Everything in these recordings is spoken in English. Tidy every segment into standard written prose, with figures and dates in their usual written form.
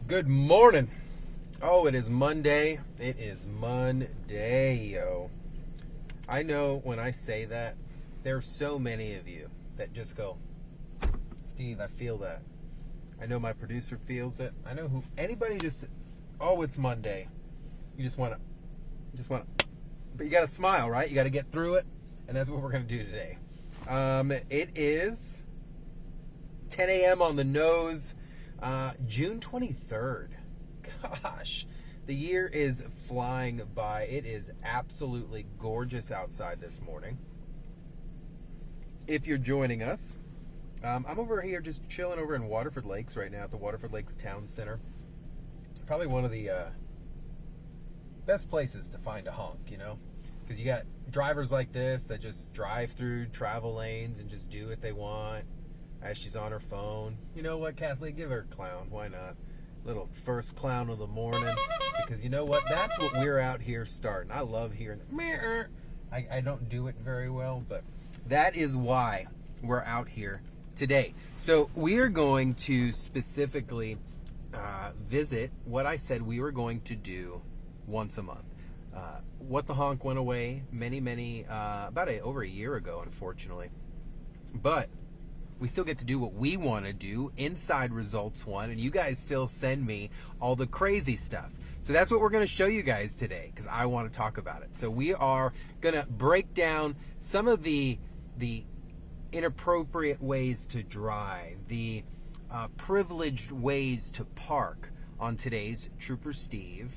Good morning. Oh, it is Monday. It is Monday, yo. I know when I say that, there's so many of you that just go, Steve, I feel that. I know my producer feels it. I know anybody just, oh, it's Monday. You just want to, but you got to smile, right? You got to get through it. And that's what we're going to do today. It is 10 a.m. on the nose. June 23rd. Gosh, the year is flying by. It is absolutely gorgeous outside this morning. If you're joining us, I'm over here just chilling over in Waterford Lakes right now at the Waterford Lakes Town Center. Probably one of the best places to find a honk, you know, because you got drivers like this that just drive through travel lanes and just do what they want. As she's on her phone. You know what, Kathleen? Give her a clown. Why not? Little first clown of the morning. Because you know what? That's what we're out here starting. I love hearing the I don't do it very well, but that is why we're out here today. So we are going to specifically visit what I said we were going to do once a month. What the Honk went away over a year ago, unfortunately. But we still get to do what we want to do inside Results One, and you guys still send me all the crazy stuff. So that's what we're going to show you guys today, because I want to talk about it. So we are going to break down some of the inappropriate ways to drive, the privileged ways to park on today's Trooper Steve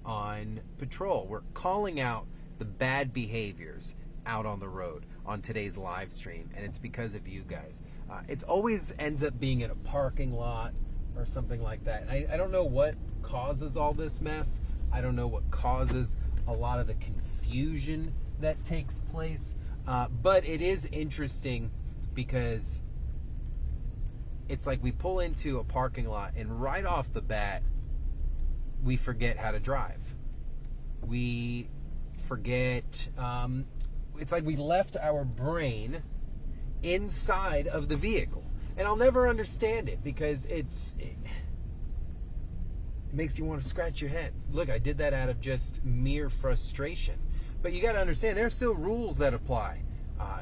on patrol. We're calling out the bad behaviors out on the road on today's live stream, and it's because of you guys. It always ends up being in a parking lot or something like that. And I don't know what causes all this mess. I don't know what causes a lot of the confusion that takes place. But it is interesting because it's like we pull into a parking lot and right off the bat, we forget how to drive. We forget, it's like we left our brain inside of the vehicle, and I'll never understand it because it makes you want to scratch your head. Look, I did that out of just mere frustration, but you got to understand there are still rules that apply.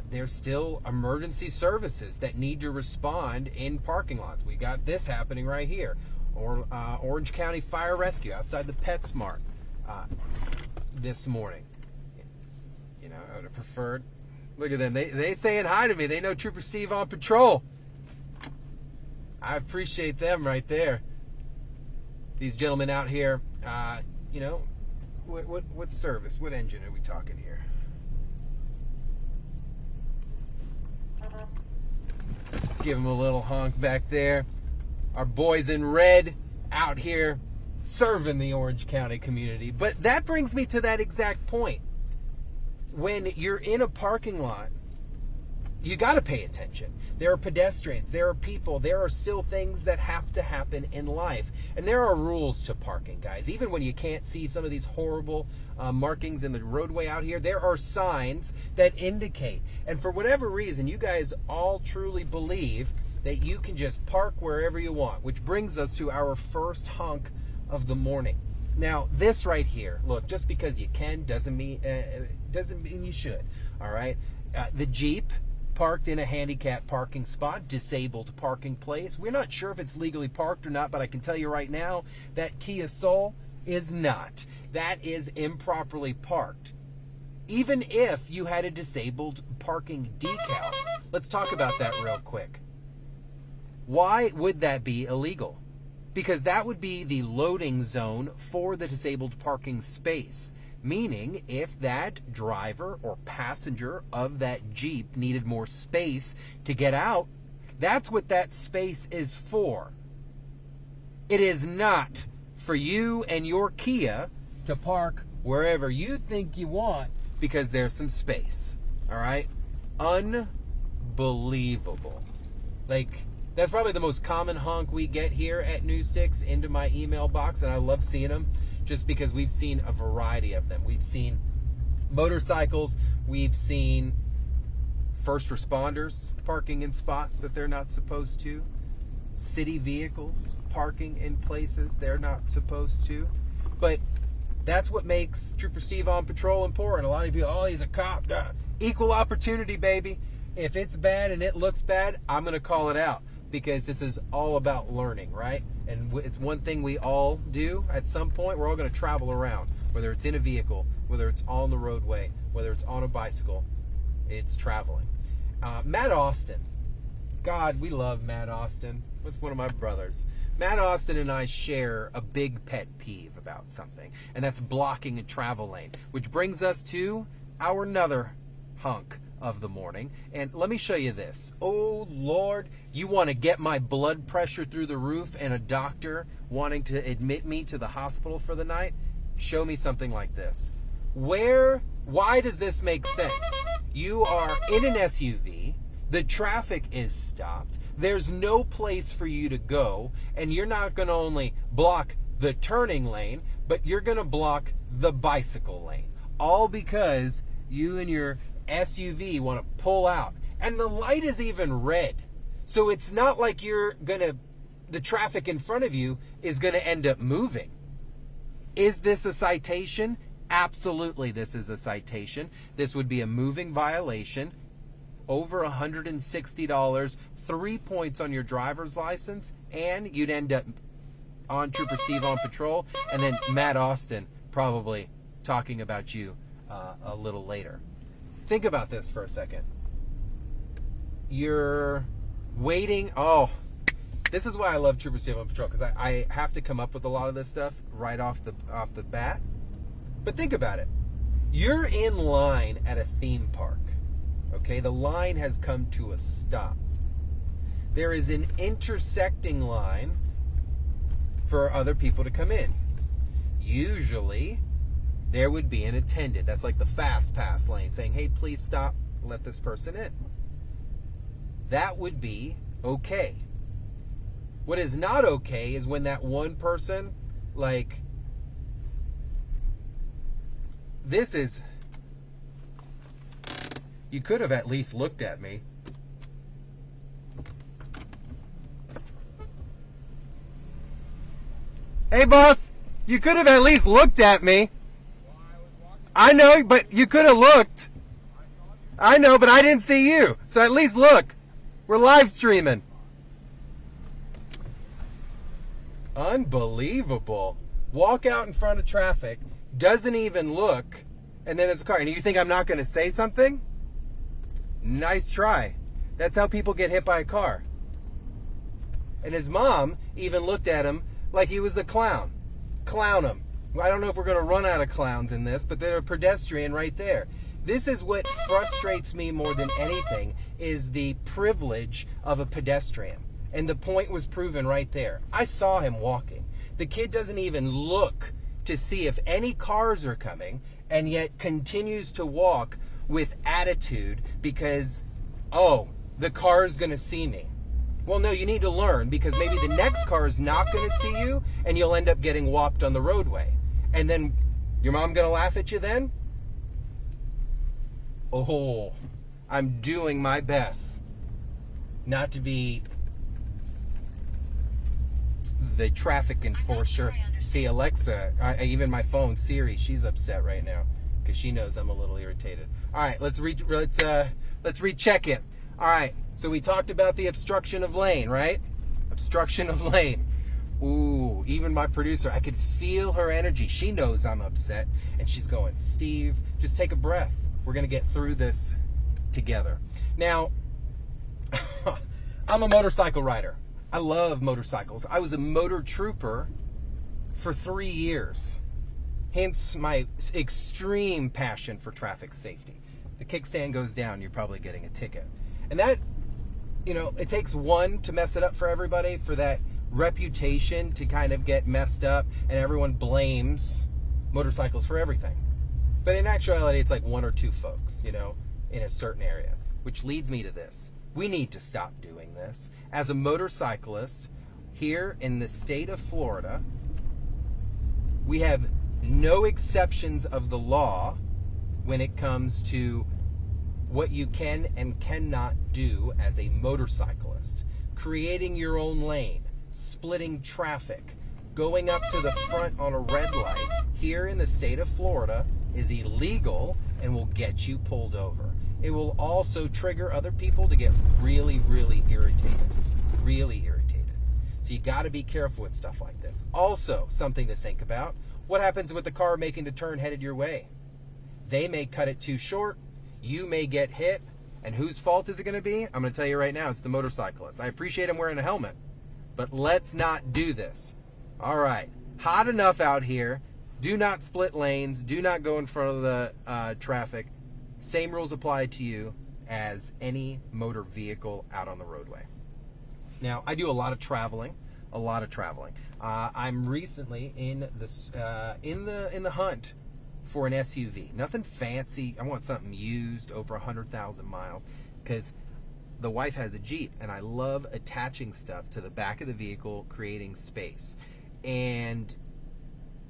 There's still emergency services that need to respond in parking lots. We got this happening right here, or Orange County Fire Rescue outside the PetSmart this morning. You know, I would have preferred. Look at them. They saying hi to me. They know Trooper Steve on patrol. I appreciate them right there. These gentlemen out here, you know, what service? What engine are we talking here? Give them a little honk back there. Our boys in red out here serving the Orange County community. But that brings me to that exact point. When you're in a parking lot, you got to pay attention. There are pedestrians, there are people, there are still things that have to happen in life. And there are rules to parking, guys. Even when you can't see some of these horrible markings in the roadway out here, there are signs that indicate. And for whatever reason, you guys all truly believe that you can just park wherever you want, which brings us to our first honk of the morning. Now, this right here, look, just because you can doesn't mean you should, all right? The Jeep parked in a handicapped parking spot, disabled parking place. We're not sure if it's legally parked or not, but I can tell you right now that Kia Soul is not. That is improperly parked. Even if you had a disabled parking decal. Let's talk about that real quick. Why would that be illegal? Because that would be the loading zone for the disabled parking space. Meaning, if that driver or passenger of that Jeep needed more space to get out, that's what that space is for. It is not for you and your Kia to park wherever you think you want because there's some space. All right? Unbelievable. Like, that's probably the most common honk we get here at News 6 into my email box, and I love seeing them just because we've seen a variety of them. We've seen motorcycles, we've seen first responders parking in spots that they're not supposed to. city vehicles parking in places they're not supposed to. But that's what makes Trooper Steve on patrol important. A lot of you, oh, he's a cop. Duh. Equal opportunity, baby. If it's bad and it looks bad, I'm going to call it out, because this is all about learning, right? And it's one thing we all do at some point. We're all going to travel around, whether it's in a vehicle, whether it's on the roadway, whether it's on a bicycle. It's traveling. Matt Austin. God, we love Matt Austin. That's one of my brothers. Matt Austin and I share a big pet peeve about something, and that's blocking a travel lane, which brings us to our another hunk of the morning. And let me show you this. Oh, Lord, you want to get my blood pressure through the roof and a doctor wanting to admit me to the hospital for the night? Show me something like this. Why does this make sense? You are in an SUV, the traffic is stopped, there's no place for you to go, and you're not going to only block the turning lane, but you're going to block the bicycle lane. All because you and your SUV want to pull out. And the light is even red. So it's not like the traffic in front of you is going to end up moving. Is this a citation? Absolutely, this is a citation. This would be a moving violation. Over $160, 3 points on your driver's license, and you'd end up on Trooper Steve on patrol, and then Matt Austin probably talking about you a little later. Think about this for a second. You're waiting. Oh, this is why I love Trooper Steve on patrol, because I have to come up with a lot of this stuff right off the bat. But think about it. You're in line at a theme park. Okay, the line has come to a stop. There is an intersecting line for other people to come in. Usually, there would be an attendant. That's like the fast pass lane saying, hey, please stop, let this person in. That would be okay. What is not okay is when that one person, like, you could have at least looked at me. Hey, boss, you could have at least looked at me. I know, but you could have looked. I know, but I didn't see you. So at least look. We're live streaming. Unbelievable. Walk out in front of traffic, doesn't even look, and then it's a car. And you think I'm not going to say something? Nice try. That's how people get hit by a car. And his mom even looked at him like he was a clown. Clown him. I don't know if we're going to run out of clowns in this, but they're a pedestrian right there. This is what frustrates me more than anything, is the privilege of a pedestrian. And the point was proven right there. I saw him walking. The kid doesn't even look to see if any cars are coming, and yet continues to walk with attitude because, oh, the car is going to see me. Well, no, you need to learn, because maybe the next car is not going to see you, and you'll end up getting whopped on the roadway. And then your mom going to laugh at you then? Oh, I'm doing my best not to be the traffic enforcer. See, Alexa, even my phone, Siri, she's upset right now because she knows I'm a little irritated. All right, let's recheck it. All right, so we talked about the obstruction of lane, right? Obstruction of lane. Ooh, even my producer, I could feel her energy. She knows I'm upset, and she's going, Steve, just take a breath. We're going to get through this together. Now, I'm a motorcycle rider. I love motorcycles. I was a motor trooper for 3 years. Hence my extreme passion for traffic safety. The kickstand goes down, you're probably getting a ticket. And that, it takes one to mess it up for everybody, for that reputation to kind of get messed up, and everyone blames motorcycles for everything. But in actuality, it's like one or two folks, in a certain area. Which leads me to this. We need to stop doing this. As a motorcyclist here in the state of Florida, we have no exceptions of the law when it comes to what you can and cannot do as a motorcyclist. creating your own lane, splitting traffic, going up to the front on a red light here in the state of Florida is illegal and will get you pulled over. It will also trigger other people to get really, really irritated. Really irritated. So you got to be careful with stuff like this. Also, something to think about, what happens with the car making the turn headed your way? They may cut it too short, you may get hit, and whose fault is it going to be? I'm going to tell you right now, it's the motorcyclist. I appreciate him wearing a helmet, but let's not do this. All right, hot enough out here. Do not split lanes. Do not go in front of the traffic. Same rules apply to you as any motor vehicle out on the roadway. Now, I do a lot of traveling. I'm recently in the hunt for an SUV. Nothing fancy. I want something used over 100,000 miles because the wife has a Jeep, and I love attaching stuff to the back of the vehicle, creating space. And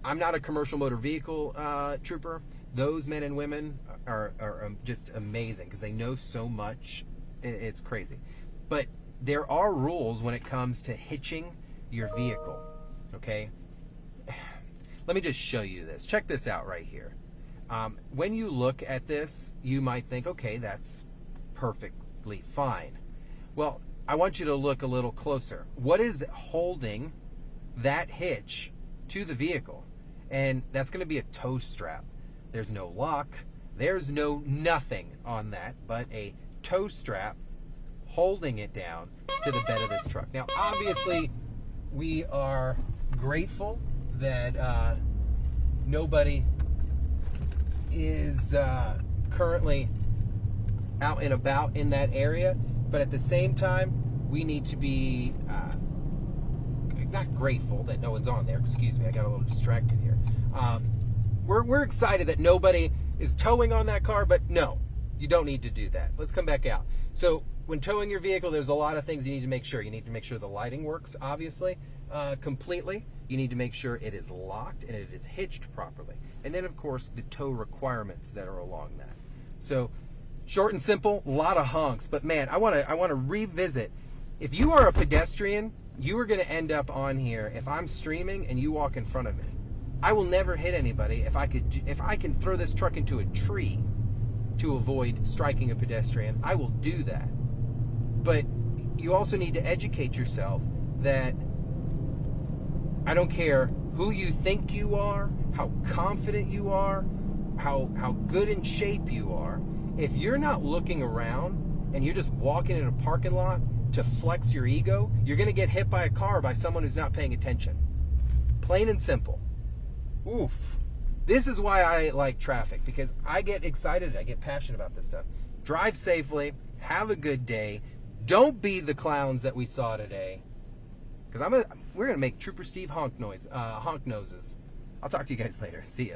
I'm not a commercial motor vehicle trooper. Those men and women are just amazing because they know so much. It's crazy. But there are rules when it comes to hitching your vehicle, okay? Let me just show you this. Check this out right here. When you look at this, you might think, okay, that's perfectly fine. Well, I want you to look a little closer. What is holding that hitch to the vehicle? And that's going to be a tow strap. There's no lock. There's no nothing on that but a tow strap holding it down to the bed of this truck. Now, obviously, we are grateful that nobody is currently out and about in that area, but at the same time, we need to be not grateful that no one's on there. Excuse me, I got a little distracted here. We're excited that nobody is towing on that car, but no, you don't need to do that. Let's come back out. So when towing your vehicle, there's a lot of things you need to make sure. You need to make sure the lighting works, obviously, completely. You need to make sure it is locked and it is hitched properly. And then, of course, the tow requirements that are along that. So short and simple, a lot of honks. But man, I want to revisit. If you are a pedestrian, you are going to end up on here if I'm streaming and you walk in front of me. I will never hit anybody if I can throw this truck into a tree to avoid striking a pedestrian. I will do that. But you also need to educate yourself that I don't care who you think you are, how confident you are, how good in shape you are. If you're not looking around and you're just walking in a parking lot to flex your ego, you're going to get hit by a car by someone who's not paying attention. Plain and simple. Oof. This is why I like traffic, because I get excited, I get passionate about this stuff. Drive safely, have a good day. Don't be the clowns that we saw today. Because we're going to make Trooper Steve honk noses. I'll talk to you guys later. See ya.